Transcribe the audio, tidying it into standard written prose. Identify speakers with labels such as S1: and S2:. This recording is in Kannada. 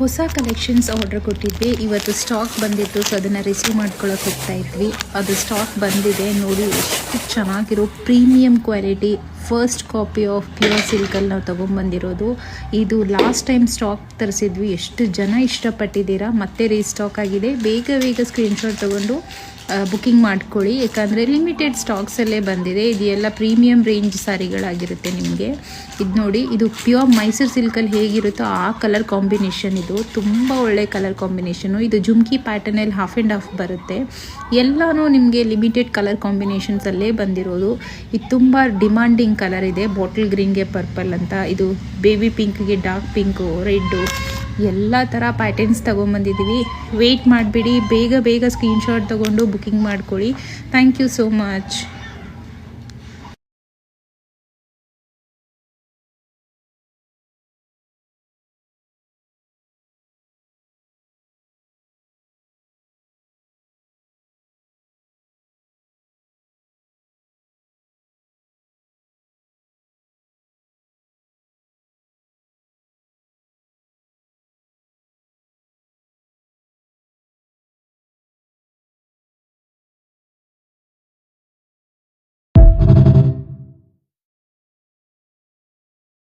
S1: ಹೊಸ ಕಲೆಕ್ಷನ್ಸ್ ಆರ್ಡರ್ ಕೊಟ್ಟಿದ್ವಿ. ಇವತ್ತು ಸ್ಟಾಕ್ ಬಂದಿತ್ತು, ಸೊ ಅದನ್ನು ರಿಸೀವ್ ಮಾಡ್ಕೊಳ್ಳೋಕೆ ಹೋಗ್ತಾ ಇದ್ವಿ. ಅದು ಸ್ಟಾಕ್ ಬಂದಿದೆ ನೋಡಿ. ಎಷ್ಟು ಚೆನ್ನಾಗಿರೋ premium quality first copy of pure ಸಿಲ್ಕಲ್ಲಿ ನಾವು ತೊಗೊಂಬಂದಿರೋದು. ಇದು ಲಾಸ್ಟ್ ಟೈಮ್ ಸ್ಟಾಕ್ ತರಿಸಿದ್ವಿ. ಎಷ್ಟು ಜನ ಇಷ್ಟಪಟ್ಟಿದ್ದೀರಾ, ಮತ್ತೆ ರೀಸ್ಟಾಕ್ ಆಗಿದೆ. ಬೇಗ ಸ್ಕ್ರೀನ್ಶಾಟ್ ತೊಗೊಂಡು ಬುಕ್ಕಿಂಗ್ ಮಾಡ್ಕೊಳ್ಳಿ, ಯಾಕಂದರೆ ಲಿಮಿಟೆಡ್ ಸ್ಟಾಕ್ಸಲ್ಲೇ ಬಂದಿದೆ. ಇದು ಎಲ್ಲ ಪ್ರೀಮಿಯಂ ರೇಂಜ್ ಸಾರಿಗಳಾಗಿರುತ್ತೆ ನಿಮಗೆ. ಇದು ನೋಡಿ, ಇದು ಪ್ಯೂರ್ ಮೈಸೂರು ಸಿಲ್ಕಲ್ಲಿ ಹೇಗಿರುತ್ತೋ ಆ ಕಲರ್ ಕಾಂಬಿನೇಷನ್. ಇದು ತುಂಬ ಒಳ್ಳೆ ಕಲರ್ ಕಾಂಬಿನೇಷನು. ಇದು ಜುಮ್ಕಿ ಪ್ಯಾಟರ್ನಲ್ಲಿ ಹಾಫ್ ಆ್ಯಂಡ್ ಹಾಫ್ ಬರುತ್ತೆ. ಎಲ್ಲನೂ ನಿಮಗೆ ಲಿಮಿಟೆಡ್ ಕಲರ್ ಕಾಂಬಿನೇಷನ್ಸಲ್ಲೇ ಬಂದಿರೋದು. ಇದು ತುಂಬ ಡಿಮಾಂಡಿಂಗ್ ಕಲರ್ ಇದೆ. ಬಾಟಲ್ ಗ್ರೀನ್ಗೆ ಪರ್ಪಲ್ ಅಂತ, ಇದು ಬೇಬಿ ಪಿಂಕ್ಗೆ ಡಾರ್ಕ್ ಪಿಂಕು, ರೆಡ್ಡು, ಎಲ್ಲ ಥರ ಪ್ಯಾಟರ್ನ್ಸ್ ತೊಗೊಂಬಂದಿದ್ದೀವಿ. ವೆಯ್ಟ್ ಮಾಡಿಬಿಡಿ, ಬೇಗ ಸ್ಕ್ರೀನ್ಶಾಟ್ ತೊಗೊಂಡು ಬುಕ್ಕಿಂಗ್ ಮಾಡ್ಕೊಳ್ಳಿ. Thank you so much.